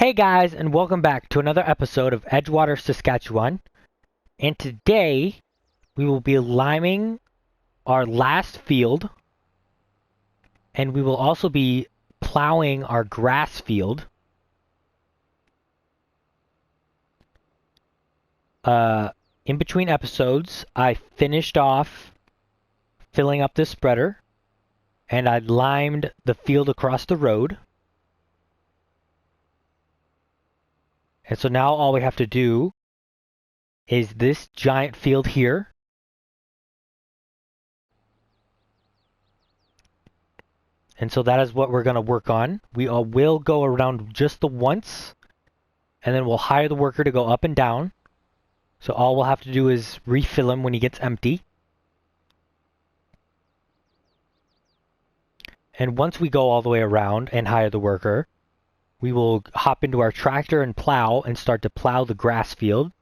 Hey guys, and welcome back to another episode of Edgewater, Saskatchewan. And today, we will be liming our last field, and we will also be plowing our grass field. In between episodes, I finished off filling up this spreader, and I limed the field across the road. And so now all we have to do is this giant field here. And so that is what we're going to work on. We will go around just the once, and then we'll hire the worker to go up and down. So all we'll have to do is refill him when he gets empty. And once we go all the way around and hire the worker, we will hop into our tractor and plow and start to plow the grass field.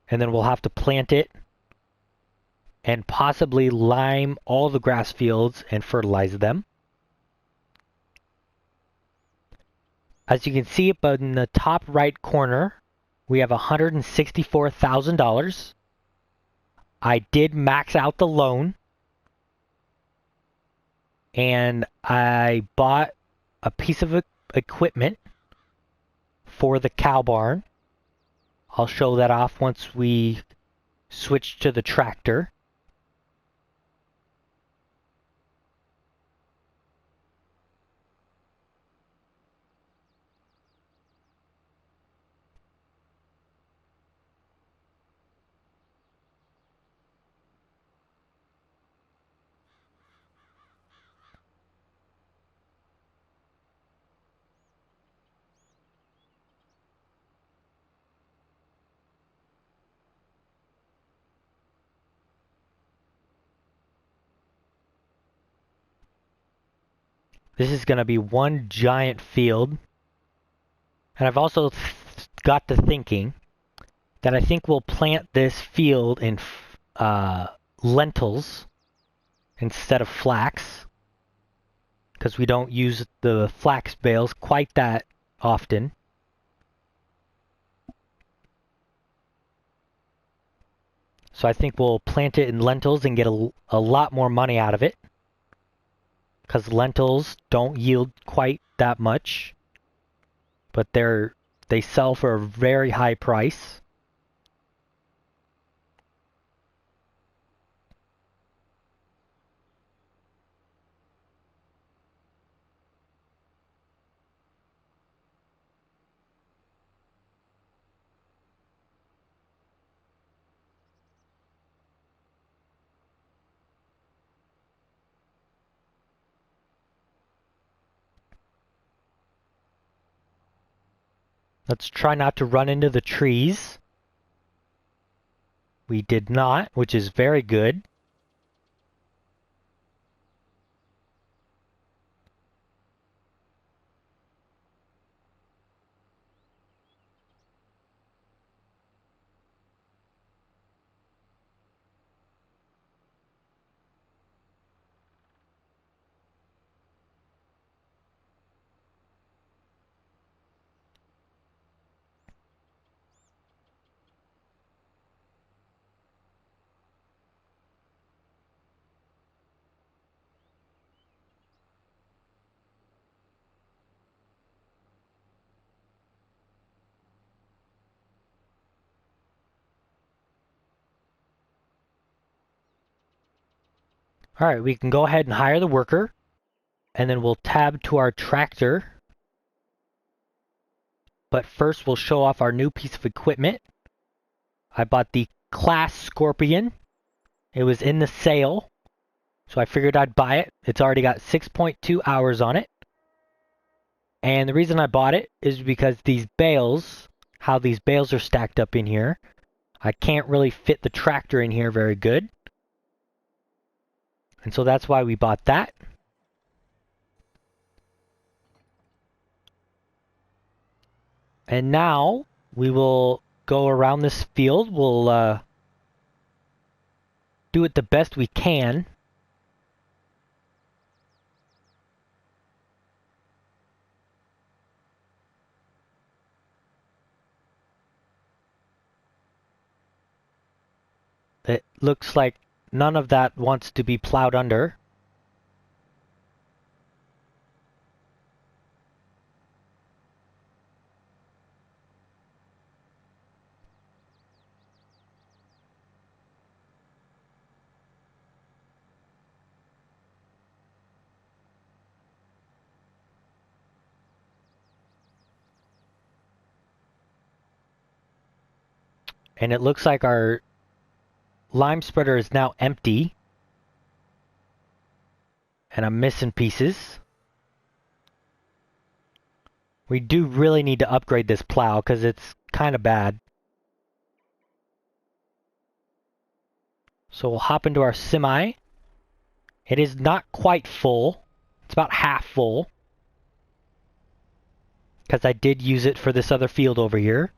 And then we'll have to plant it and possibly lime all the grass fields and fertilize them. As you can see up in the top right corner, we have $164,000. I did max out the loan, and I bought a piece of equipment for the cow barn. I'll show that off once we switch to the tractor. This is going to be one giant field. And I've also got to thinking that I think we'll plant this field in lentils instead of flax, because we don't use the flax bales quite that often. So I think we'll plant it in lentils and get a lot more money out of it, because lentils don't yield quite that much, but they sell for a very high price. Let's try not to run into the trees. We did not, which is very good. All right, we can go ahead and hire the worker, and then we'll tab to our tractor. But first, we'll show off our new piece of equipment. I bought the Class Scorpion. It was in the sale, so I figured I'd buy it. It's already got 6.2 hours on it. And the reason I bought it is because these bales, how these bales are stacked up in here, I can't really fit the tractor in here very good. And so that's why we bought that. And now we will go around this field. We'll do it the best we can. It looks like none of that wants to be plowed under. And it looks like our lime spreader is now empty. And I'm missing pieces. We do really need to upgrade this plow because it's kind of bad. So we'll hop into our semi. It is not quite full. It's about half full. Because I did use it for this other field over here.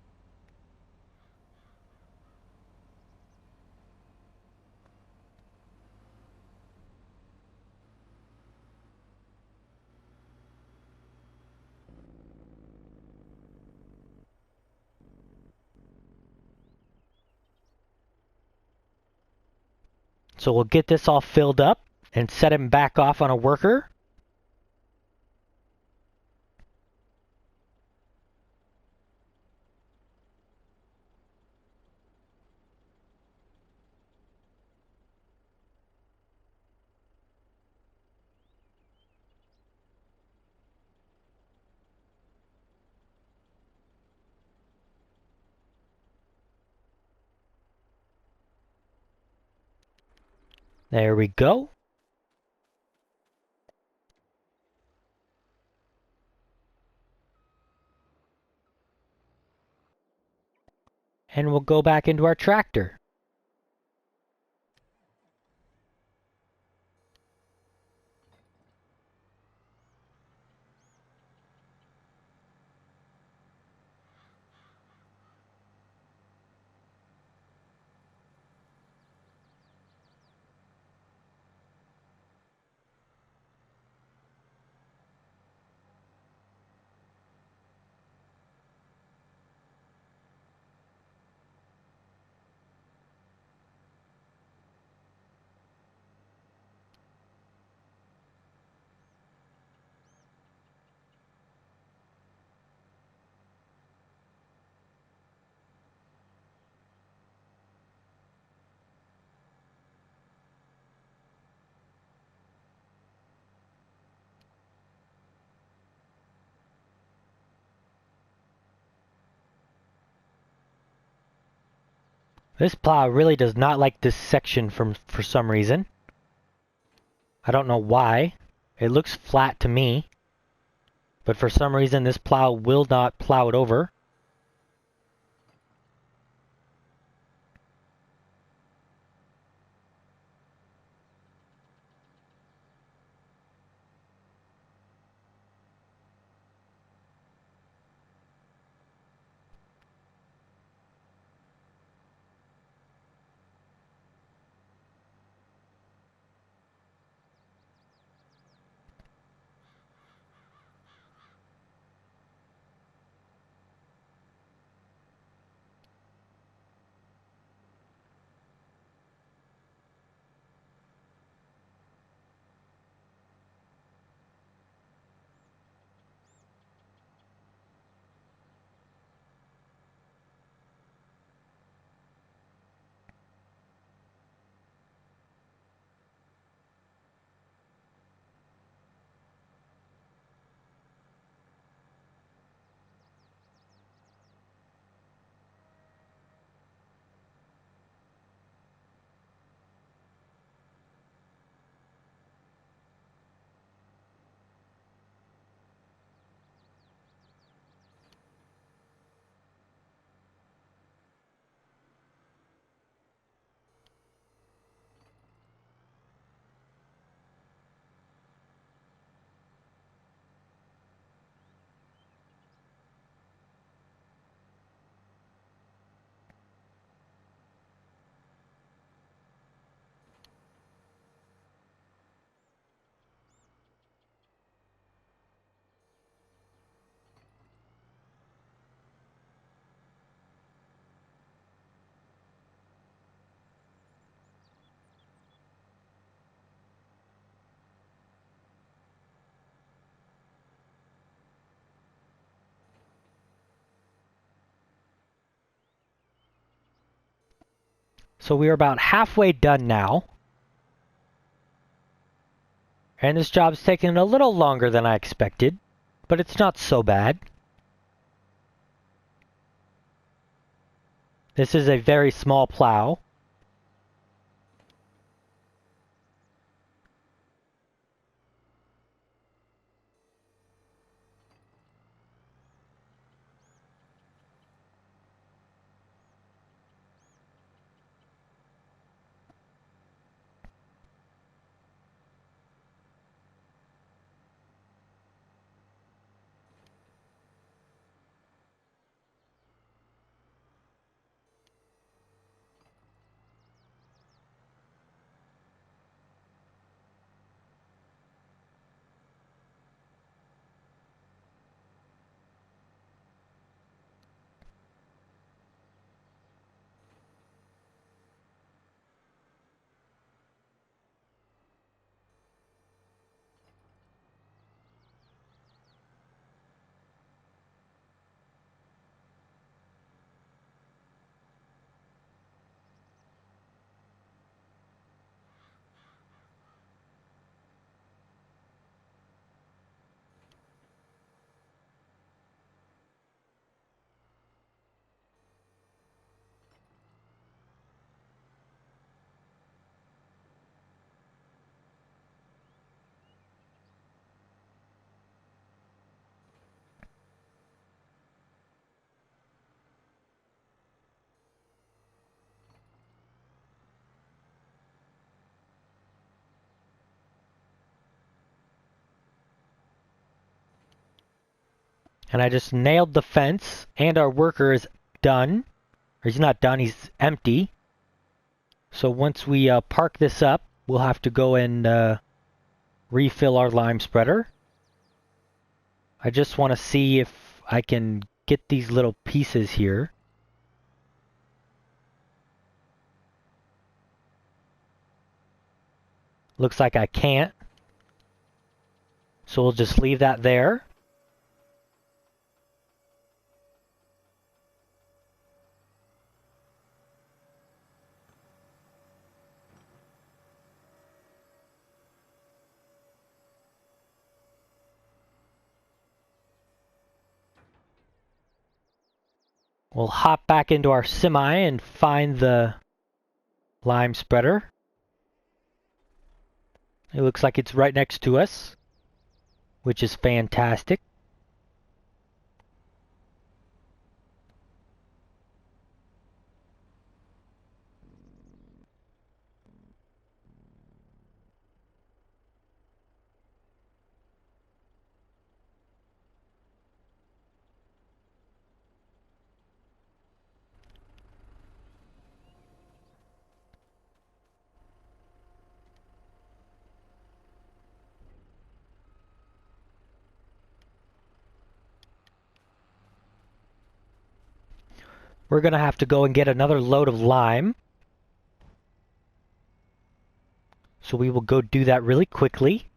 So we'll get this all filled up and set him back off on a worker. There we go. And we'll go back into our tractor. This plow really does not like this section for some reason. I don't know why. It looks flat to me. But for some reason this plow will not plow it over. So we're about halfway done now. And this job's taking a little longer than I expected, but it's not so bad. This is a very small plow. And I just nailed the fence, and our worker is done. Or he's not done, he's empty. So once we park this up, we'll have to go and refill our lime spreader. I just want to see if I can get these little pieces here. Looks like I can't. So we'll just leave that there. We'll hop back into our semi and find the lime spreader. It looks like it's right next to us, which is fantastic. We're going to have to go and get another load of lime. So we will go do that really quickly.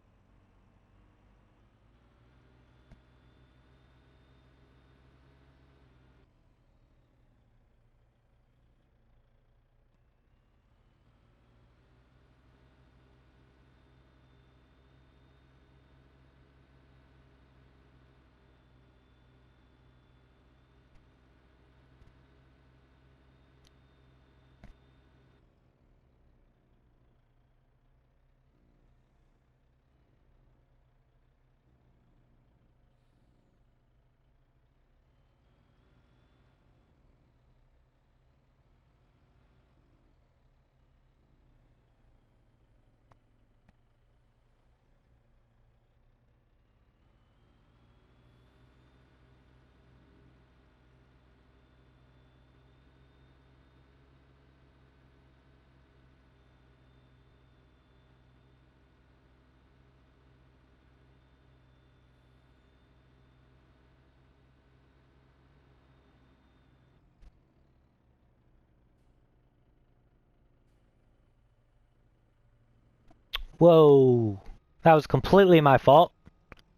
Whoa, that was completely my fault.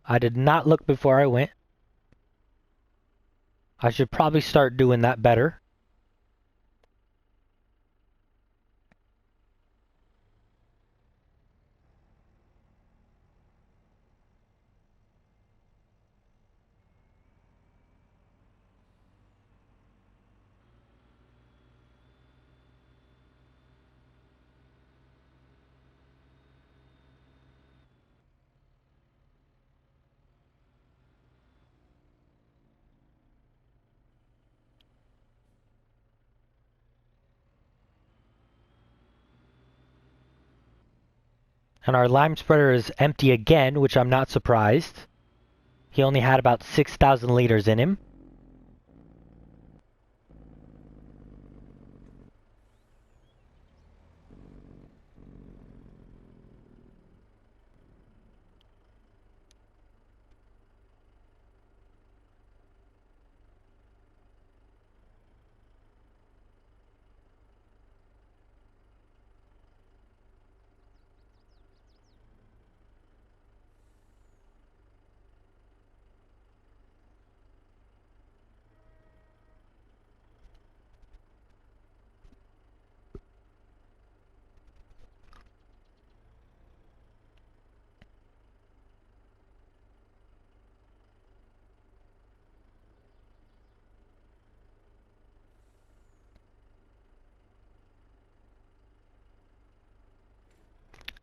I did not look before I went. I should probably start doing that better. And our lime spreader is empty again, which I'm not surprised. He only had about 6,000 liters in him.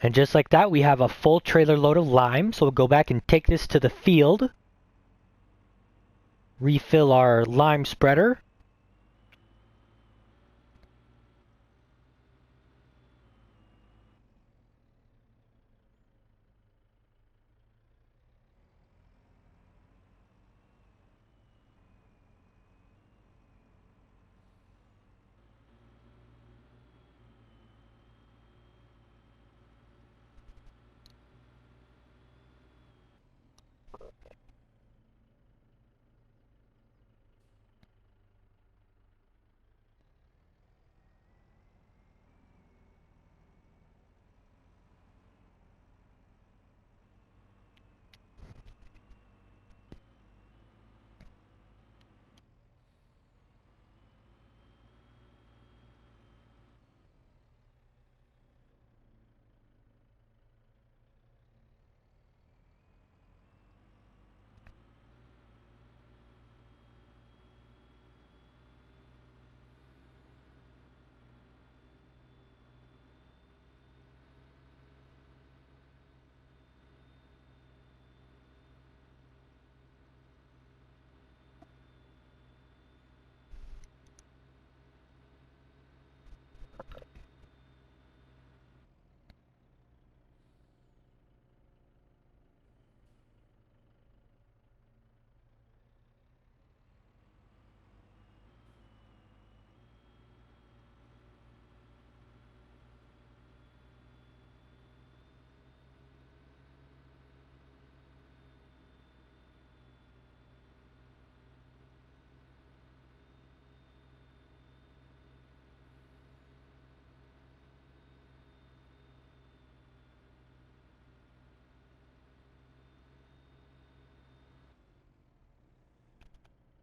And just like that, we have a full trailer load of lime. So we'll go back and take this to the field. Refill our lime spreader.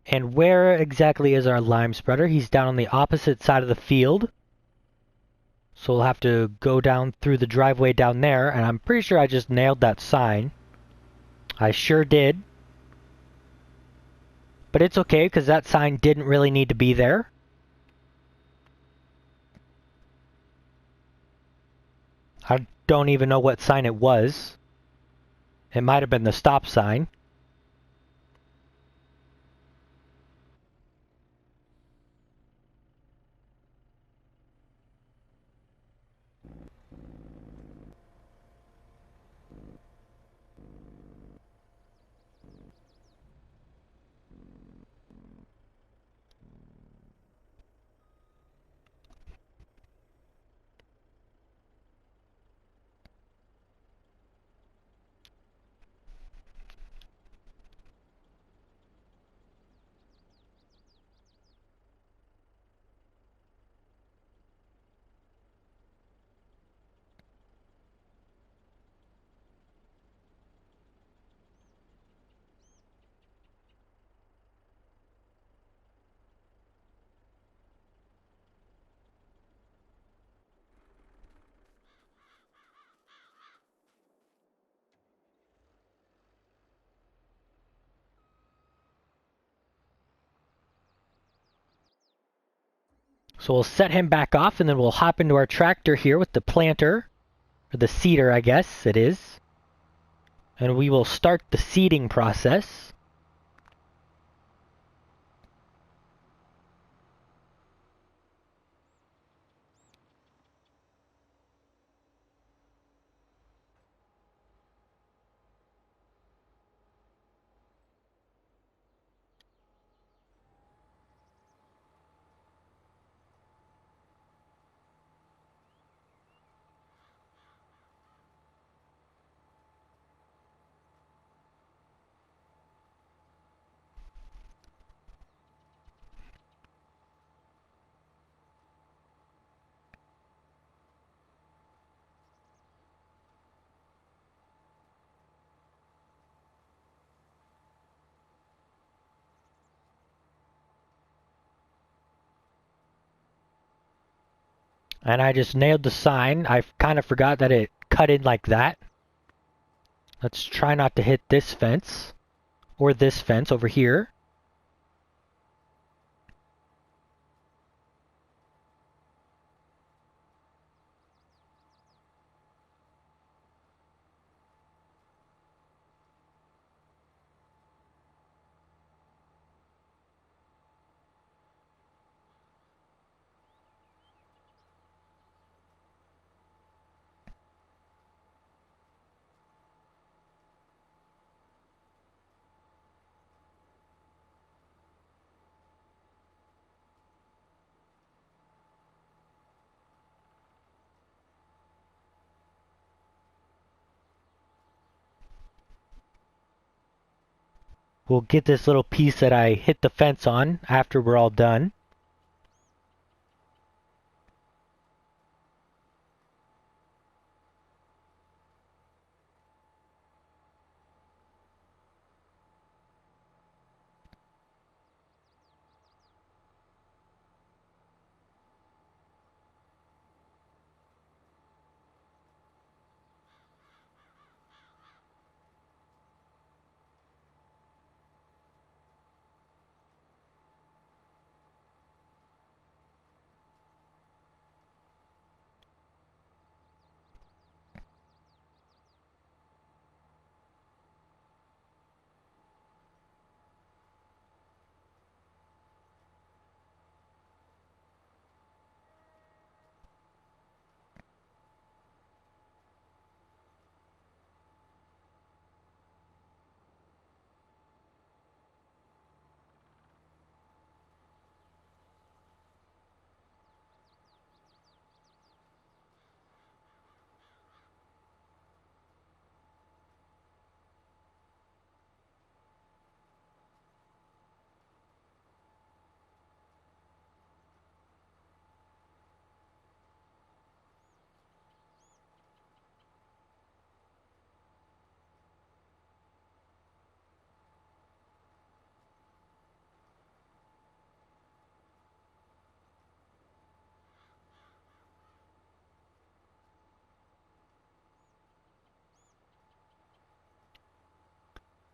And where exactly is our lime spreader? He's down on the opposite side of the field. So we'll have to go down through the driveway down there, and I'm pretty sure I just nailed that sign. I sure did. But it's okay, because that sign didn't really need to be there. I don't even know what sign it was. It might have been the stop sign. So we'll set him back off, and then we'll hop into our tractor here with the planter. Or the seeder, I guess it is. And we will start the seeding process. And I just nailed the sign. I kind of forgot that it cut in like that. Let's try not to hit this fence. Or this fence over here. We'll get this little piece that I hit the fence on after we're all done.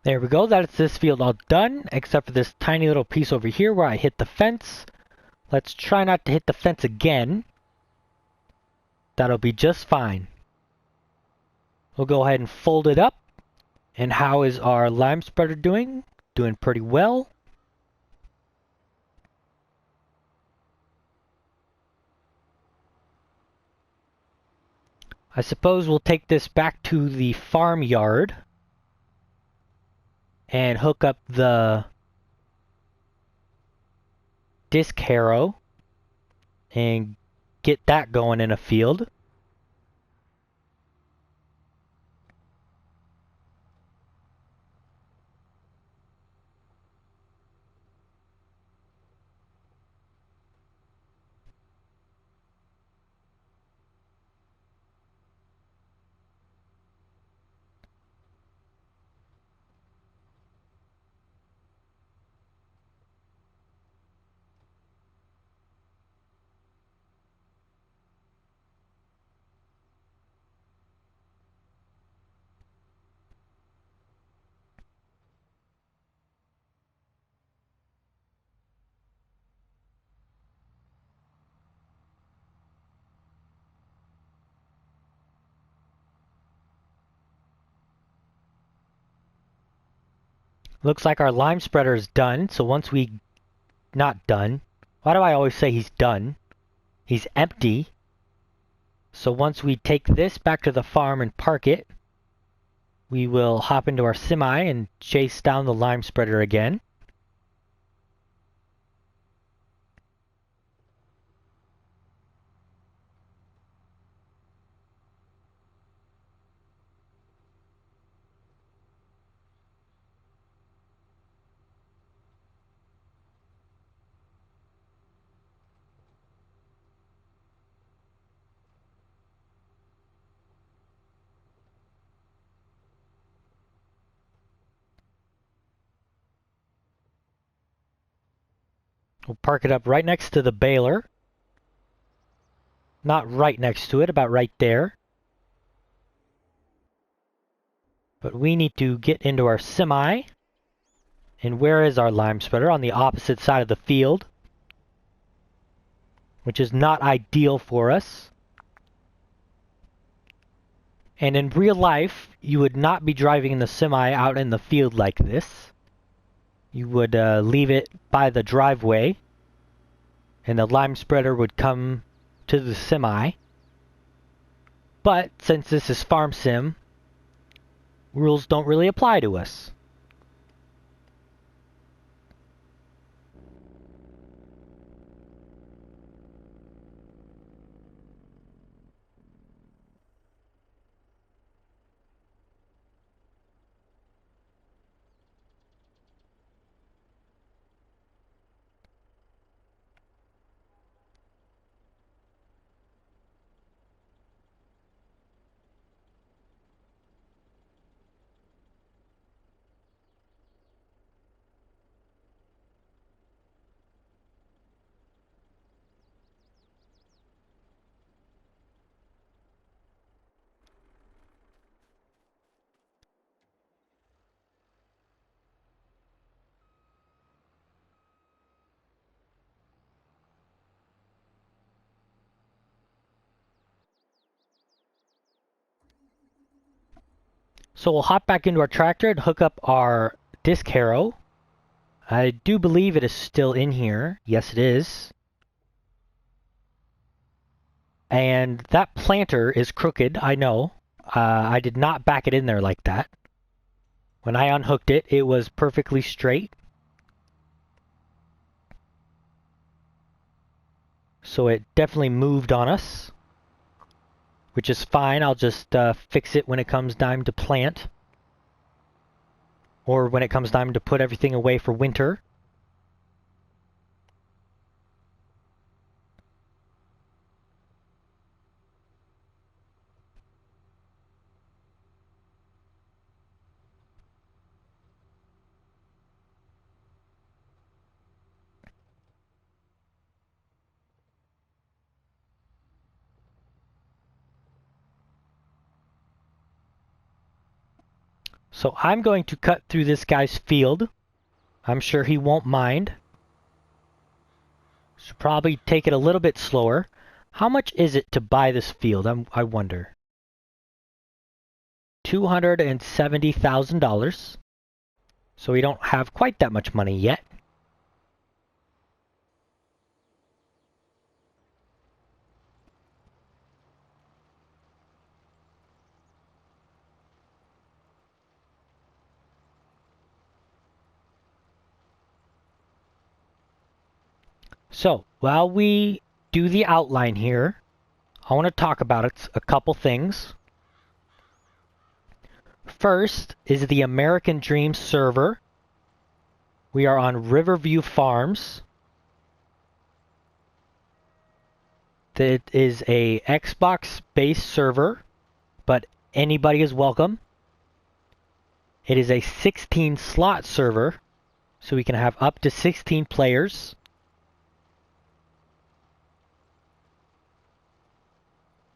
There we go, that's this field all done, except for this tiny little piece over here where I hit the fence. Let's try not to hit the fence again. That'll be just fine. We'll go ahead and fold it up. And how is our lime spreader doing? Doing pretty well. I suppose we'll take this back to the farmyard and hook up the disc harrow and get that going in a field. Looks like our lime spreader is done, so once we... not done. Why do I always say he's done? He's empty. So once we take this back to the farm and park it, we will hop into our semi and chase down the lime spreader again. We'll park it up right next to the baler. Not right next to it, about right there. But we need to get into our semi. And where is our lime spreader? On the opposite side of the field. Which is not ideal for us. And in real life, you would not be driving in the semi out in the field like this. You would leave it by the driveway. And the lime spreader would come to the semi. But since this is Farm Sim, rules don't really apply to us. So we'll hop back into our tractor and hook up our disc harrow. I do believe it is still in here. Yes, it is. And that planter is crooked, I know. I did not back it in there like that. When I unhooked it, it was perfectly straight. So it definitely moved on us. Which is fine. I'll just fix it when it comes time to plant. Or when it comes time to put everything away for winter. So I'm going to cut through this guy's field. I'm sure he won't mind. Should probably take it a little bit slower. How much is it to buy this field? I wonder. $270,000. So we don't have quite that much money yet. So, while we do the outline here, I want to talk about a couple things. First is the American Dream server. We are on Riverview Farms. That is a Xbox-based server, but anybody is welcome. It is a 16-slot server, so we can have up to 16 players.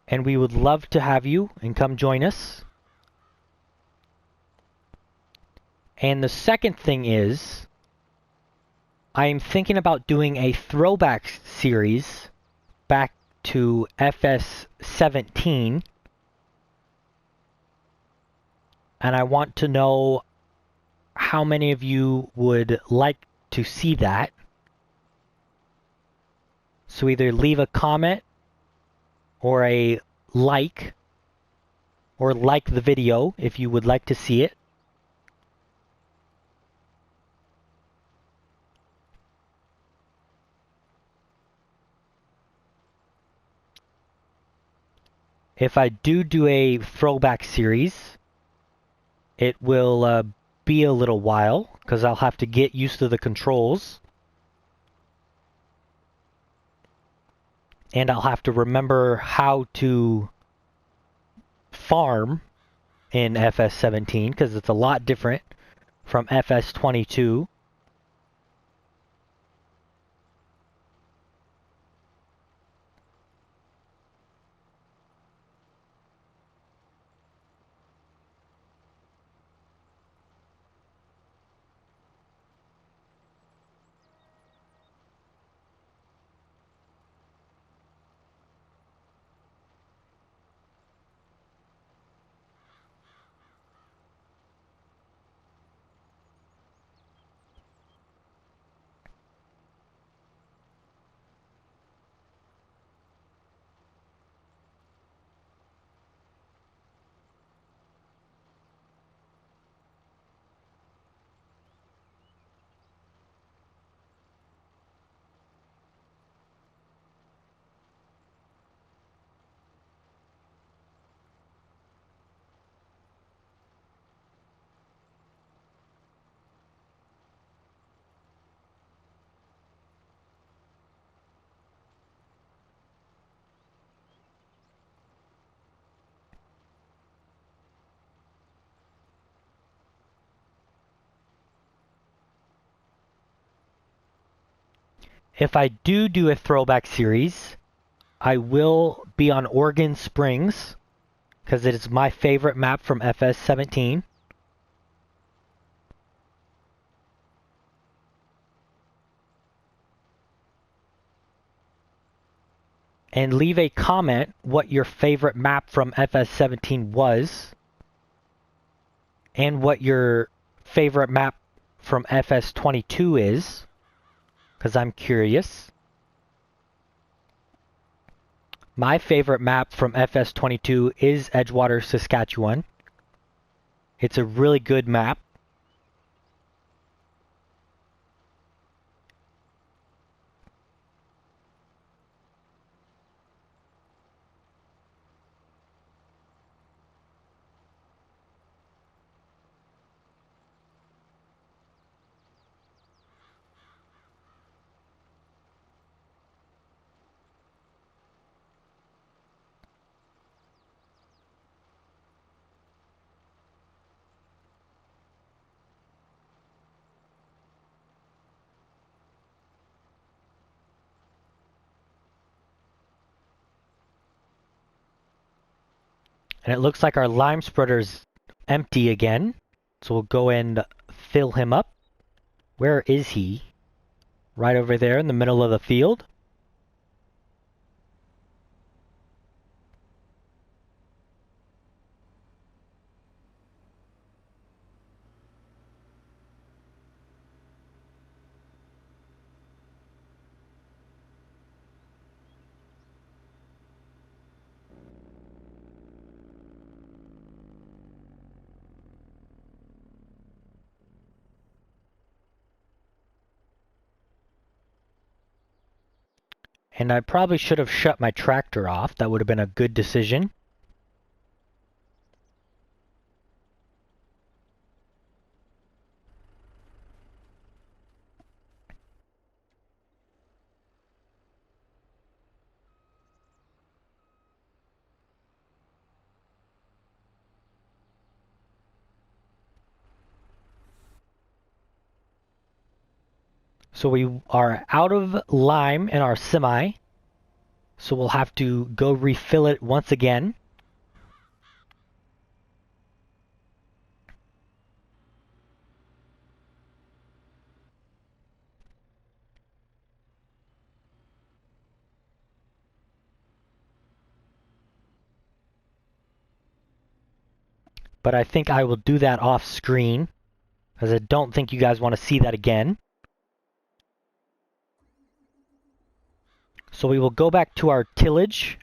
And we would love to have you and come join us. And the second thing is, I am thinking about doing a throwback series back to FS17. And I want to know how many of you would like to see that. So either leave a comment or a like, or like the video if you would like to see it. If I do a throwback series, it will be a little while because I'll have to get used to the controls. And I'll have to remember how to farm in FS17 because it's a lot different from FS22. if I do a throwback series, I will be on Oregon Springs because it is my favorite map from FS17. And leave a comment what your favorite map from FS17 was and what your favorite map from FS22 is, because I'm curious. My favorite map from FS22 is Edgewater, Saskatchewan. It's a really good map. And it looks like our lime spreader's empty again. So we'll go and fill him up. Where is he? Right over there in the middle of the field. And I probably should have shut my tractor off. That would have been a good decision. So we are out of lime in our semi. So we'll have to go refill it once again. But I think I will do that off screen, because I don't think you guys want to see that again. So we will go back to our tillage.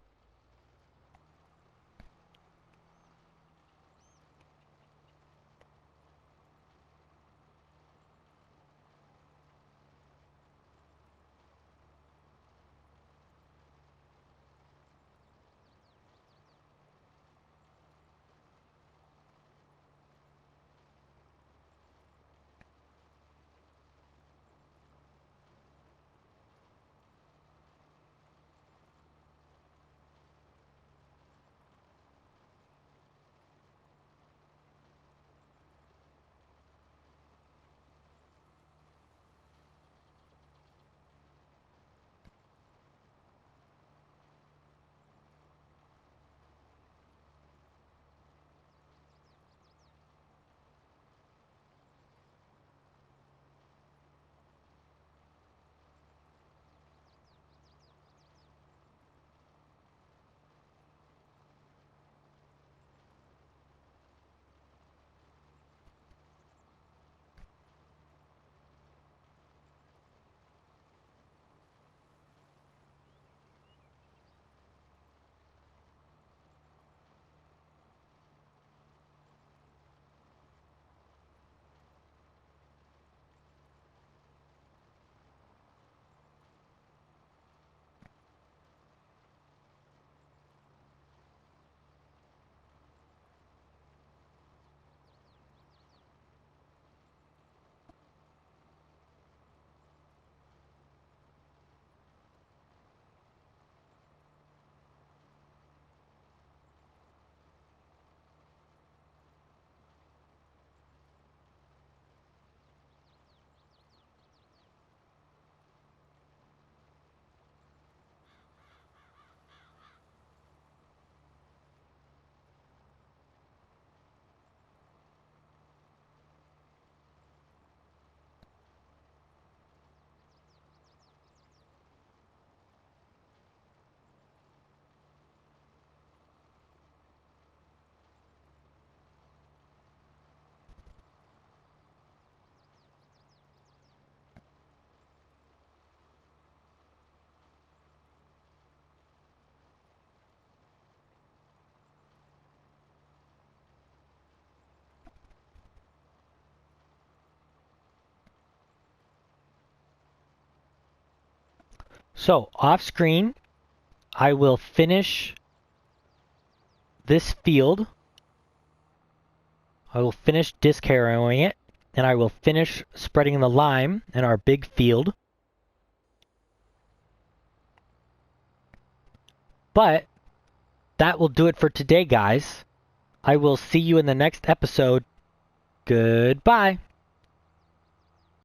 So, off screen, I will finish this field. I will finish disc harrowing it, and I will finish spreading the lime in our big field. But that will do it for today, guys. I will see you in the next episode. Goodbye.